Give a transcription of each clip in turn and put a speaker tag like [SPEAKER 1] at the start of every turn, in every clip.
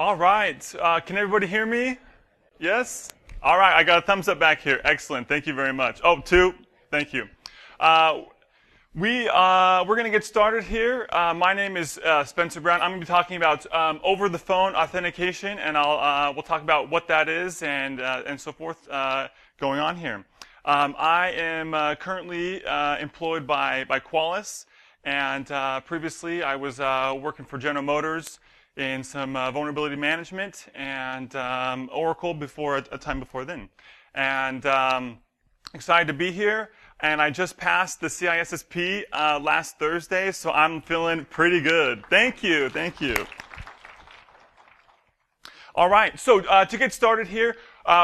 [SPEAKER 1] All right. Can everybody hear me? Yes? All right. I got a thumbs up back here. Excellent. Thank you very much. Oh, two. Thank you. We're going to get started here. My name is Spencer Brown. I'm going to be talking about over-the-phone authentication, and we'll talk about what that is and so forth going on here. I am currently employed by Qualys, and previously I was working for General Motors in some vulnerability management and Oracle before a time before then. And excited to be here. And I just passed the CISSP last Thursday, so I'm feeling pretty good. Thank you, thank you. All right, so to get started here,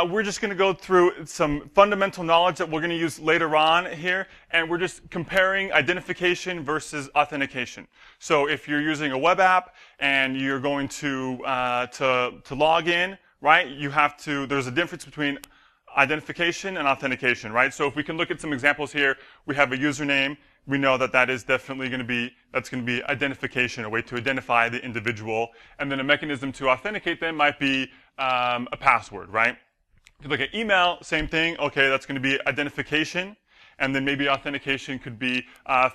[SPEAKER 1] we're just going to go through some fundamental knowledge that we're going to use later on here, and we're just comparing identification versus authentication. So if you're using a web app and you're going to log in, right, you have to, there's a difference between identification and authentication, right? So if we can look at some examples here, we have a username. We know that that is definitely going to be, that's going to be identification, a way to identify the individual. And then a mechanism to authenticate them might be a password, right? If you look at email, same thing. Okay, that's going to be identification. And then maybe authentication could be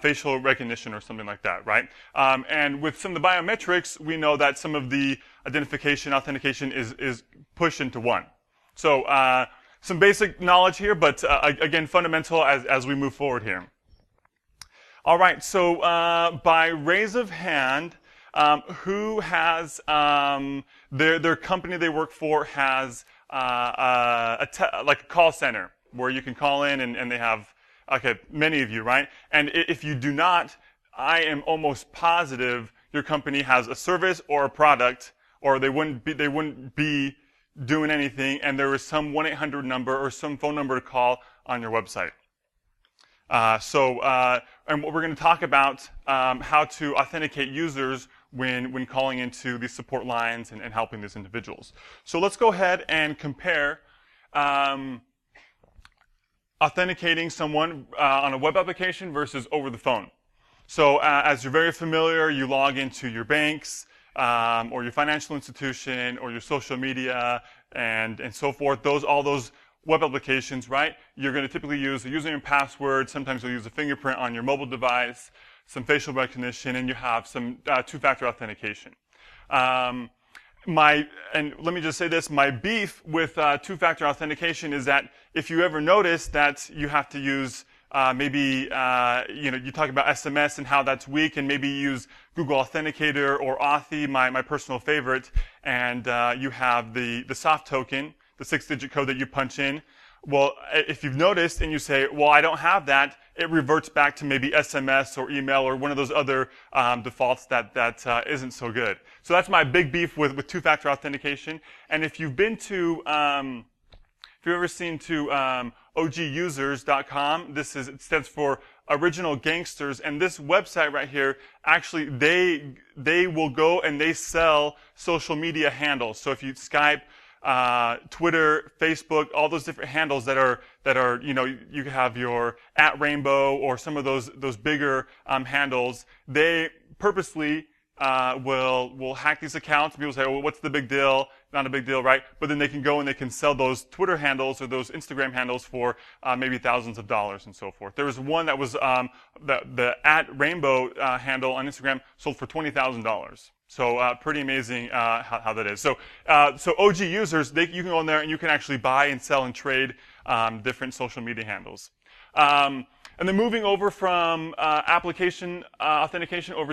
[SPEAKER 1] facial recognition or something like that, right? And with some of the biometrics, we know that some of the identification, authentication is pushed into one. So some basic knowledge here, but again, fundamental as we move forward here. All right, so by raise of hand, who has their company they work for has like a call center where you can call in and they have, okay, many of you, right? And if you do not, I am almost positive your company has a service or a product, or they wouldn't be doing anything, and there is some 1-800 number or some phone number to call on your website. And what we're going to talk about how to authenticate users when calling into these support lines and helping these individuals. So let's go ahead and compare authenticating someone on a web application versus over the phone. So as you're very familiar, you log into your banks, or your financial institution, or your social media, and so forth. All those web applications, right? You're going to typically use a username and password. Sometimes you'll use a fingerprint on your mobile device, some facial recognition, and you have some two-factor authentication. And let me just say this: my beef with two-factor authentication is that if you ever notice that you have to use maybe you talk about SMS and how that's weak, and maybe you use Google Authenticator or Authy, my personal favorite, and you have the soft token, the 6-digit code that you punch in. Well, if you've noticed and you say, well, I don't have that, it reverts back to maybe SMS or email or one of those other defaults that isn't so good. So that's my big beef with two-factor authentication. And if you've been to if you've ever seen to OGusers.com, it stands for Original Gangsters, and this website right here, actually, they will go and they sell social media handles. So if you Skype, Twitter, Facebook, all those different handles that are you have your @Rainbow or some of those bigger handles, they purposely will hack these accounts. People say, well, what's the big deal? Not a big deal, right? But then they can go and they can sell those Twitter handles or those Instagram handles for maybe thousands of dollars and so forth. There was one that was the @Rainbow handle on Instagram sold for $20,000. So pretty amazing how that is. So OG users, you can go in there and you can actually buy and sell and trade different social media handles. And then moving over from application authentication over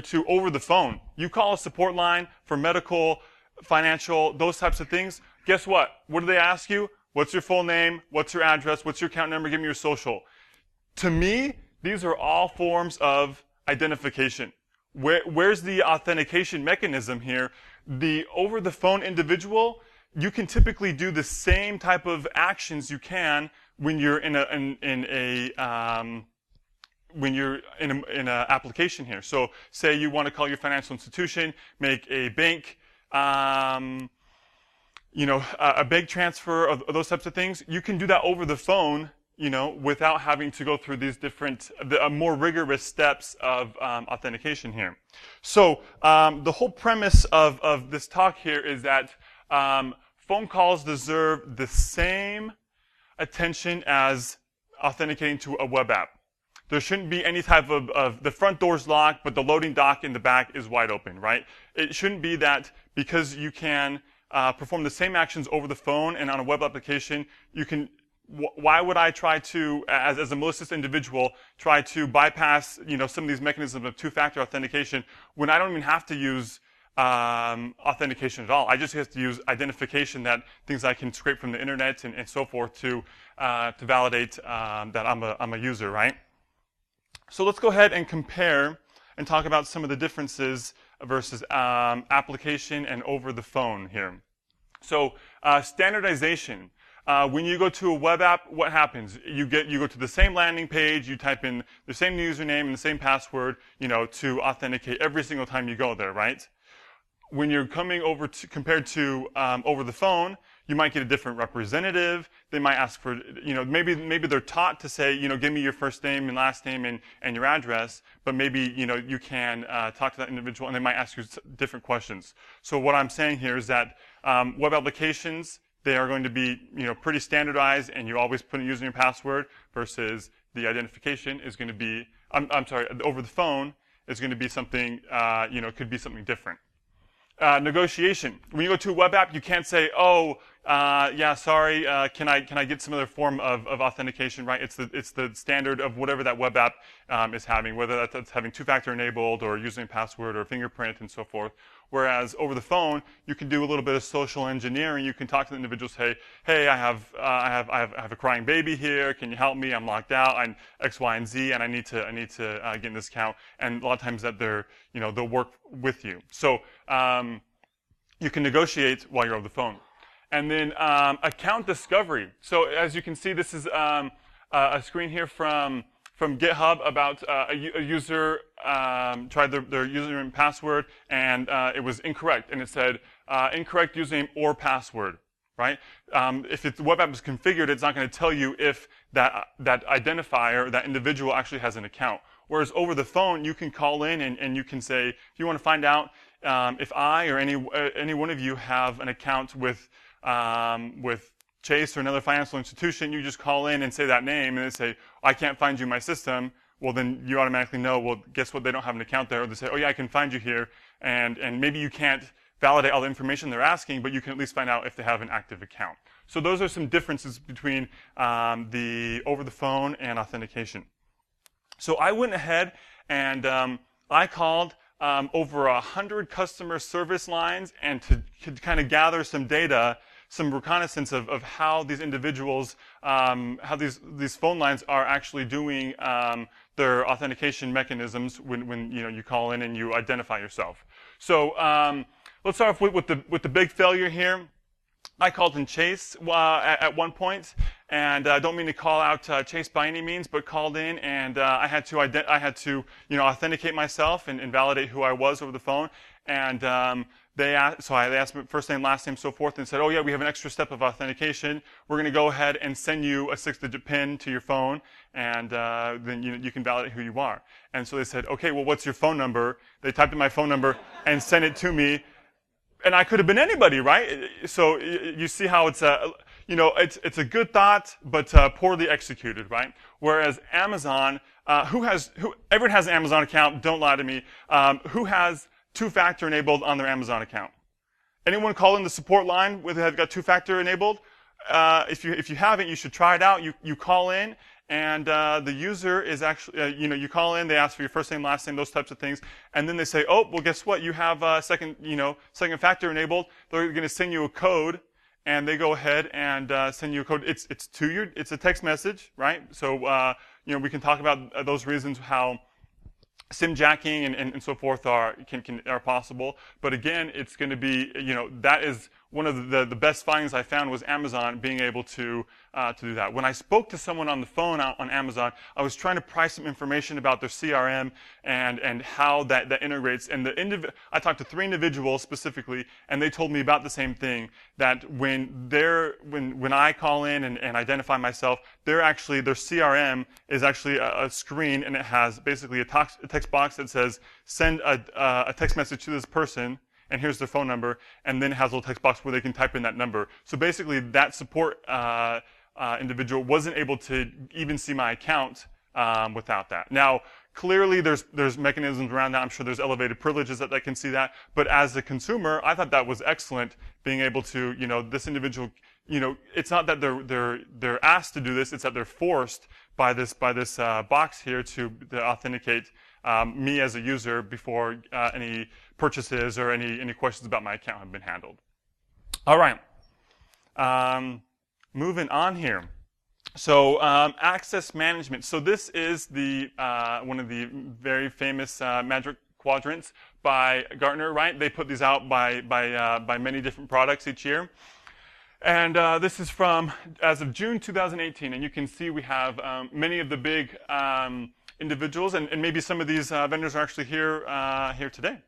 [SPEAKER 1] the phone. You call a support line for medical, financial, those types of things. Guess what? What do they ask you? What's your full name? What's your address? What's your account number? Give me your social. To me, these are all forms of identification. Where's the authentication mechanism here? The over-the-phone individual, you can typically do the same type of actions you can when you're in an application here. So say you want to call your financial institution, make a bank, a bank transfer, of those types of things. You can do that over the phone, without having to go through these different, more rigorous steps of authentication here. So the whole premise of this talk here is that phone calls deserve the same attention as authenticating to a web app. There shouldn't be any type of the front door's locked, but the loading dock in the back is wide open, right? It shouldn't be that because you can perform the same actions over the phone and on a web application, you can. Why would I try to, as a malicious individual, try to bypass, some of these mechanisms of two-factor authentication when I don't even have to use authentication at all? I just have to use identification, that things I can scrape from the internet and so forth to validate that I'm a user, right? So let's go ahead and compare and talk about some of the differences versus application and over the phone here. So standardization. When you go to a web app, what happens? You go to the same landing page, you type in the same username and the same password, to authenticate every single time you go there, right? When you're coming over to, compared to over the phone, you might get a different representative. They might ask for, maybe they're taught to say, give me your first name and last name and your address, but maybe, you can talk to that individual and they might ask you different questions. So what I'm saying here is that web applications, they are going to be, pretty standardized, and you always put in username and password, versus the identification is going to be, I'm sorry, over the phone is going to be something, could be something different. Negotiation. When you go to a web app, you can't say, yeah, sorry, can I get some other form of authentication, right? It's the standard of whatever that web app is having, whether that's having two-factor enabled or username, password, or fingerprint, and so forth. Whereas over the phone, you can do a little bit of social engineering. You can talk to the individuals, hey, I have a crying baby here. Can you help me? I'm locked out. I'm X, Y, and Z, and I need to get in this account. And a lot of times that they'll work with you. So you can negotiate while you're over the phone. And then account discovery. So as you can see, this is a screen here from GitHub about a user tried their username and password, and it was incorrect. And it said incorrect username or password, right? If the web app is configured, it's not going to tell you if that identifier, that individual actually has an account. Whereas over the phone, you can call in and you can say, if you want to find out if I or any one of you have an account with Chase or another financial institution, you just call in and say that name, and they say, I can't find you in my system. Well, then you automatically know, well, guess what? They don't have an account there. Or they say, oh, yeah, I can find you here. And maybe you can't validate all the information they're asking, but you can at least find out if they have an active account. So those are some differences between the over the phone and authentication. So I went ahead and I called over 100 customer service lines, and to kind of gather some data, some reconnaissance of how these individuals, how these phone lines are actually doing their authentication mechanisms when you call in and you identify yourself. So let's start off with the big failure here. I called in Chase at one point, and I don't mean to call out Chase by any means, but called in, and I had to authenticate myself and validate who I was over the phone. And they asked me first name, last name, so forth, and said, oh yeah, we have an extra step of authentication. We're going to go ahead and send you a 6-digit PIN to your phone, and then you can validate who you are. And so they said, okay, well, what's your phone number? They typed in my phone number and sent it to me. And I could have been anybody, right? So you see how it's it's a good thought, but poorly executed, right? Whereas Amazon, everyone has an Amazon account. Don't lie to me. Who has two-factor enabled on their Amazon account? Anyone call in the support line with have got two-factor enabled? If you haven't, you should try it out. You call in. And the user is actually, you call in, they ask for your first name, last name, those types of things, and then they say, oh, well, guess what? You have second factor enabled. They're going to send you a code, and they go ahead and send you a code. It's a text message, right? So we can talk about those reasons how SIM jacking and so forth are possible. But again, it's going to be, that is one of the best findings I found was Amazon being able to to do that. When I spoke to someone on the phone on Amazon, I was trying to price some information about their CRM and how that integrates. And I talked to 3 individuals specifically, and they told me about the same thing, that when I call in and identify myself, their CRM is actually a screen, and it has basically a text box that says, send a text message to this person, and here's their phone number, and then it has a little text box where they can type in that number. So basically, that support individual wasn't able to even see my account without that. Now, clearly, there's mechanisms around that. I'm sure there's elevated privileges that can see that. But as a consumer, I thought that was excellent, being able to, this individual, it's not that they're asked to do this; it's that they're forced by this box here to authenticate me as a user before any purchases or any questions about my account have been handled. All right. Moving on here. So access management. So this is the one of the very famous Magic Quadrants by Gartner, right? They put these out by many different products each year. And this is from as of June 2018, and you can see we have many of the big individuals, and maybe some of these vendors are actually here today.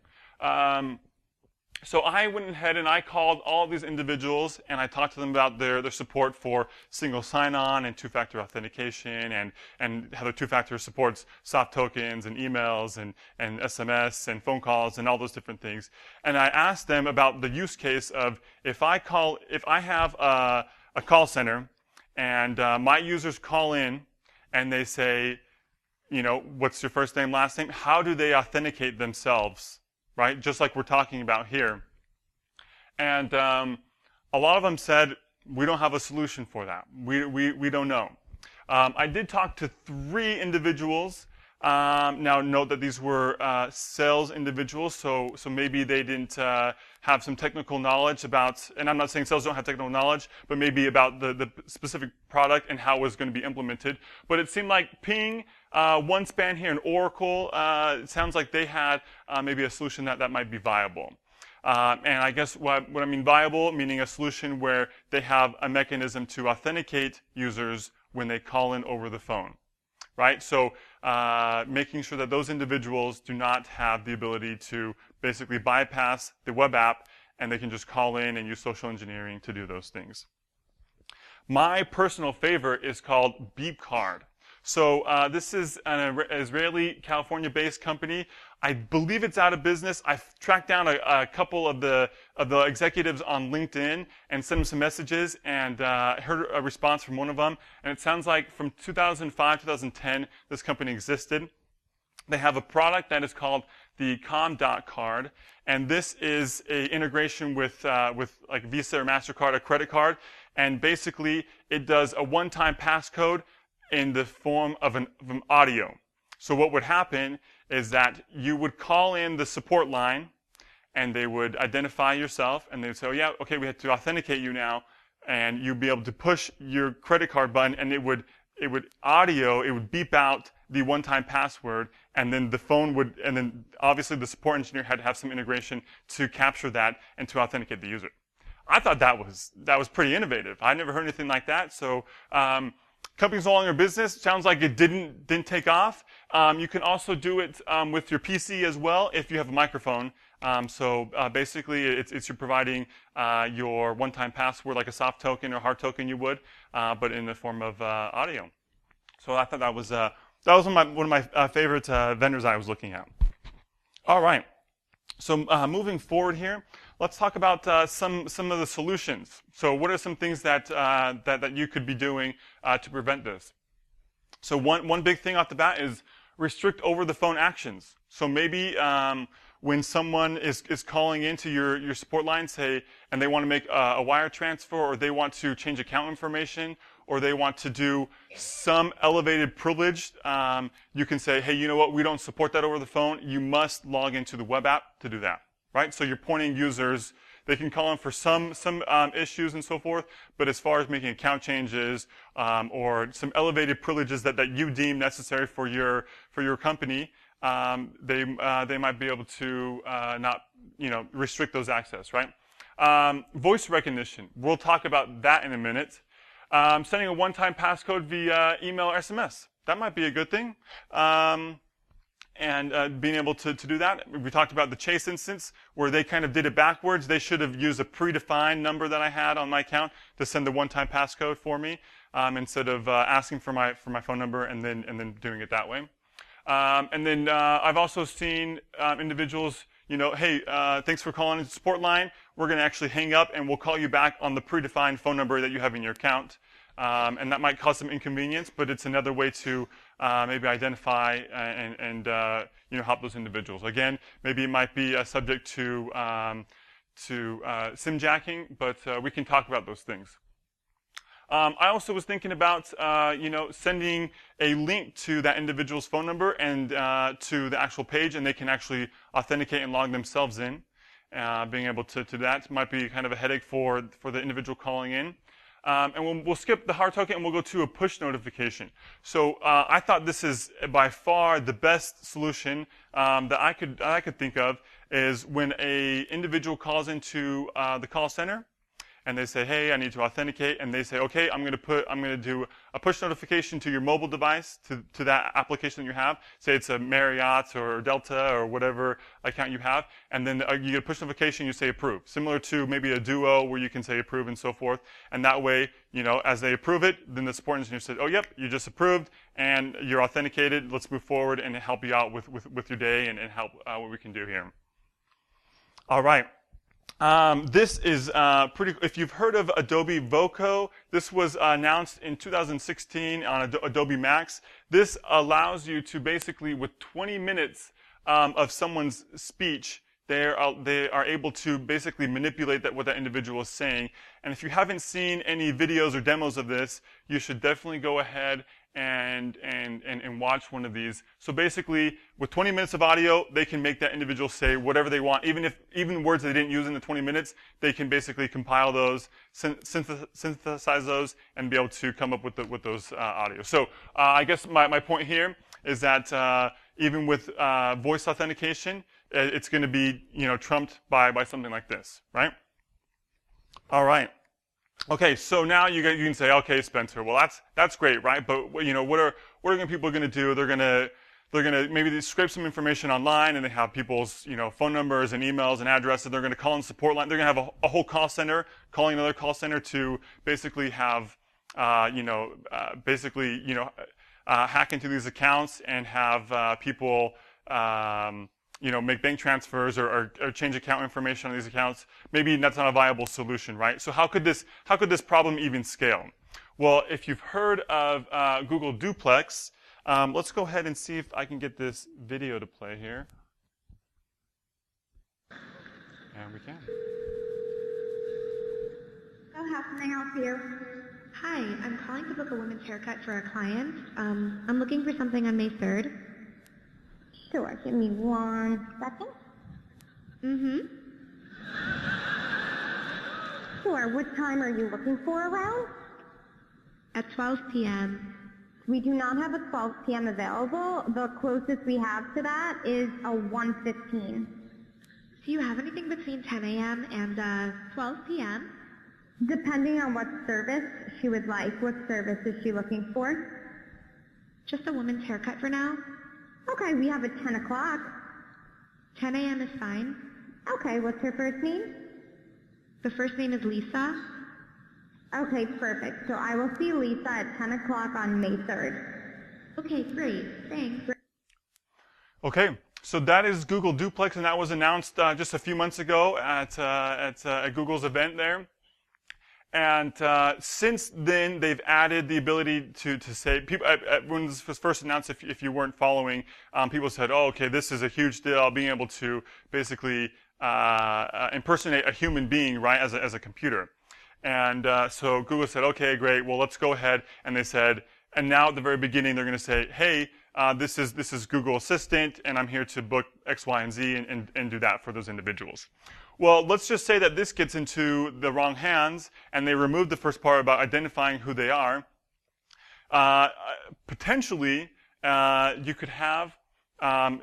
[SPEAKER 1] So I went ahead and I called all of these individuals, and I talked to them about their support for single sign-on and two-factor authentication, and how the two-factor supports soft tokens and emails and SMS and phone calls and all those different things. And I asked them about the use case of if I have a call center and my users call in and they say, what's your first name, last name? How do they authenticate themselves? Right, just like we're talking about here. And a lot of them said, we don't have a solution for that. We don't know. I did talk to 3 individuals. Now, note that these were sales individuals, so maybe they didn't have some technical knowledge about, and I'm not saying sales don't have technical knowledge, but maybe about the specific product and how it was going to be implemented. But it seemed like Ping, OneSpan here, and Oracle, it sounds like they had maybe a solution that might be viable. And I guess what I mean viable, meaning a solution where they have a mechanism to authenticate users when they call in over the phone, right? So making sure that those individuals do not have the ability to basically bypass the web app, and they can just call in and use social engineering to do those things. My personal favorite is called Beepcard. So this is an Israeli, California-based company. I believe it's out of business. I've tracked down a couple of the executives on LinkedIn and sent them some messages, and heard a response from one of them. And it sounds like from 2005, 2010, this company existed. They have a product that is called the Com.Card, and this is an integration with like Visa or MasterCard, a credit card, and basically it does a one-time passcode in the form of an audio. So what would happen is that you would call in the support line, and they would identify yourself, and they would say, oh yeah, okay, we have to authenticate you now, and you'd be able to push your credit card button, and it would beep out the one-time password, and then the phone would, and then obviously the support engineer had to have some integration to capture that and to authenticate the user. I thought that was pretty innovative. I never heard anything like that. So company's no longer in business. Sounds like it didn't take off. You can also do it with your PC as well if you have a microphone. So basically, it's you're providing your one-time password like a soft token or hard token you would, but in the form of audio. So I thought that was one of my favorite vendors I was looking at. All right. So moving forward here, let's talk about some of the solutions. So what are some things that you could be doing to prevent this? So one big thing off the bat is restrict over-the-phone actions. So maybe when someone is calling into your support line, say, and they want to make a wire transfer, or they want to change account information, or they want to do some elevated privilege, you can say, hey, you know what? We don't support that over the phone. You must log into the web app to do that, right? So you're pointing users. They can call in for some issues and so forth, but as far as making account changes or some elevated privileges that you deem necessary for your company, they might be able to not restrict those access, right? Voice recognition. We'll talk about that in a minute. Sending a one-time passcode via email or SMS. That might be a good thing. And being able to do that. We talked about the Chase instance where they kind of did it backwards. They should have used a predefined number that I had on my account to send the one-time passcode for me instead of asking for my phone number and then doing it that way. And then I've also seen individuals, hey, thanks for calling the support line. We're going to actually hang up and we'll call you back on the predefined phone number that you have in your account. And that might cause some inconvenience, but it's another way to maybe identify and help those individuals. Again, maybe it might be subject to SIM jacking, but we can talk about those things. I also was thinking about sending a link to that individual's phone number and to the actual page, and they can actually authenticate and log themselves in. Being able to do that might be kind of a headache for the individual calling in. And we'll skip the hard token and we'll go to a push notification. So I thought this is by far the best solution that I could think of is when a individual calls into the call center and they say, hey, I need to authenticate, and they say, okay, I'm going to do a push notification to your mobile device, to that application that you have. Say it's a Marriott or Delta or whatever account you have, and then you get a push notification, you say approve. Similar to maybe a Duo where you can say approve and so forth. And that way, as they approve it, then the support engineer says, oh, yep, you just approved and you're authenticated. Let's move forward and help you out with your day and help what we can do here. All right. This is pretty. If you've heard of Adobe Boko, this was announced in 2016 on Adobe Max. This allows you to basically, with 20 minutes of someone's speech, they are able to basically manipulate what that individual is saying. And if you haven't seen any videos or demos of this, you should definitely go ahead and watch one of these. So basically, with 20 minutes of audio, they can make that individual say whatever they want. Even words they didn't use in the 20 minutes, they can basically compile those, synthesize those, and be able to come up with those audio. So I guess my point here is that even with voice authentication, it's going to be trumped by something like this, right? All right. Okay, so now you can say, okay, Spencer, well that's great, right? But what are people going to do? They're going to maybe scrape some information online, and they have people's phone numbers and emails and addresses. They're going to call in support line. They're going to have a whole call center calling another call center to basically have hack into these accounts and have people make bank transfers or change account information on these accounts. Maybe that's not a viable solution, right? So how could this problem even scale? Well, if you've heard of Google Duplex, let's go ahead and see if I can get this video to play here. And we can.
[SPEAKER 2] So how can I help you?
[SPEAKER 3] Hi, I'm calling to book a women's haircut for a client. I'm looking for something on May 3rd.
[SPEAKER 2] Sure, give me 1 second.
[SPEAKER 3] Mm-hmm.
[SPEAKER 2] Sure, what time are you looking for around?
[SPEAKER 3] At 12 p.m.
[SPEAKER 2] We do not have a 12 p.m. available. The closest we have to that is a 1:15.
[SPEAKER 3] Do you have anything between 10 a.m. and 12 p.m.?
[SPEAKER 2] Depending on what service she would like. What service is she looking for?
[SPEAKER 3] Just a woman's haircut for now.
[SPEAKER 2] Okay, we have a 10 o'clock.
[SPEAKER 3] 10 a.m. is fine.
[SPEAKER 2] Okay, what's her first name?
[SPEAKER 3] The first name is Lisa.
[SPEAKER 2] Okay, perfect. So I will see Lisa at 10 o'clock on May 3rd.
[SPEAKER 3] Okay, great. Thanks.
[SPEAKER 1] Okay, so that is Google Duplex, and that was announced just a few months ago at Google's event there. And since then, they've added the ability to say, people, when this was first announced, if you weren't following, people said, oh, okay, this is a huge deal, being able to basically impersonate a human being, right, as a computer. And so Google said, okay, great, well, let's go ahead. And they said, and now at the very beginning, they're going to say, hey, this is Google Assistant, and I'm here to book X, Y, and Z and do that for those individuals. Well, let's just say that this gets into the wrong hands, and they remove the first part about identifying who they are. Potentially, you could have,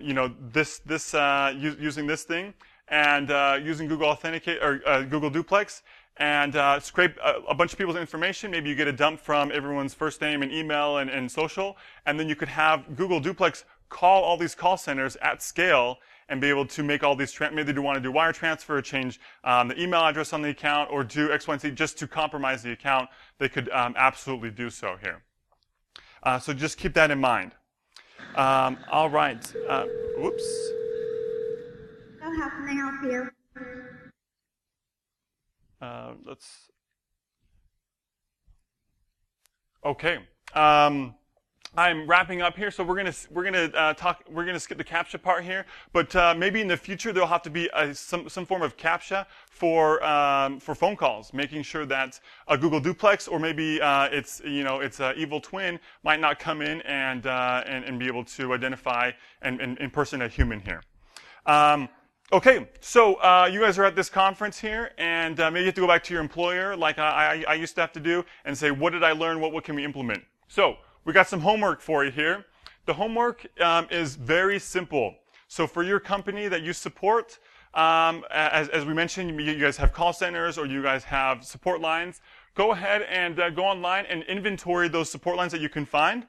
[SPEAKER 1] using this thing and using Google Authenticate or Google Duplex, and scrape a bunch of people's information. Maybe you get a dump from everyone's first name and email and social, and then you could have Google Duplex call all these call centers at scale and be able to make all these, maybe they want to do wire transfer, change the email address on the account, or do X, Y, and Z just to compromise the account. They could absolutely do so here. So just keep that in mind. All right. Whoops.
[SPEAKER 2] How can I help you?
[SPEAKER 1] Okay. I'm wrapping up here, so we're gonna skip the CAPTCHA part here. But maybe in the future there'll have to be some form of CAPTCHA for phone calls, making sure that a Google Duplex or maybe it's an evil twin might not come in and be able to identify and impersonate a human here. Okay, so you guys are at this conference here, and maybe you have to go back to your employer, like I used to have to do, and say, what did I learn? What can we implement? So we got some homework for you here. The homework is very simple. So for your company that you support, as we mentioned, you guys have call centers or you guys have support lines. Go ahead and go online and inventory those support lines that you can find.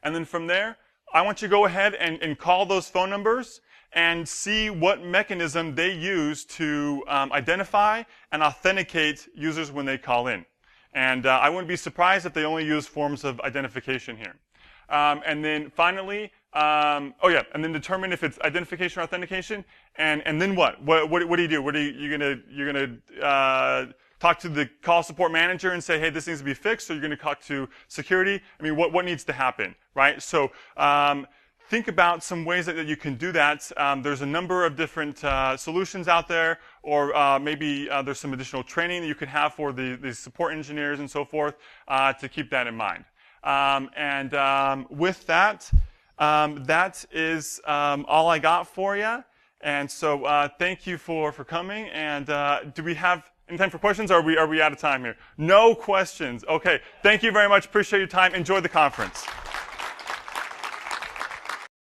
[SPEAKER 1] And then from there, I want you to go ahead and call those phone numbers and see what mechanism they use to identify and authenticate users when they call in. And I wouldn't be surprised if they only use forms of identification here. And then finally, and then determine if it's identification or authentication. And then what? What do you do? You're gonna talk to the call support manager and say, hey, this needs to be fixed, or you're gonna talk to security? I mean, what needs to happen, right? So think about some ways that you can do that. There's a number of different solutions out there, or maybe there's some additional training that you could have for the support engineers and so forth to keep that in mind. With that, that is all I got for you. And so thank you for coming. And do we have any time for questions, or are we out of time here? No questions. Okay. Thank you very much. Appreciate your time. Enjoy the conference.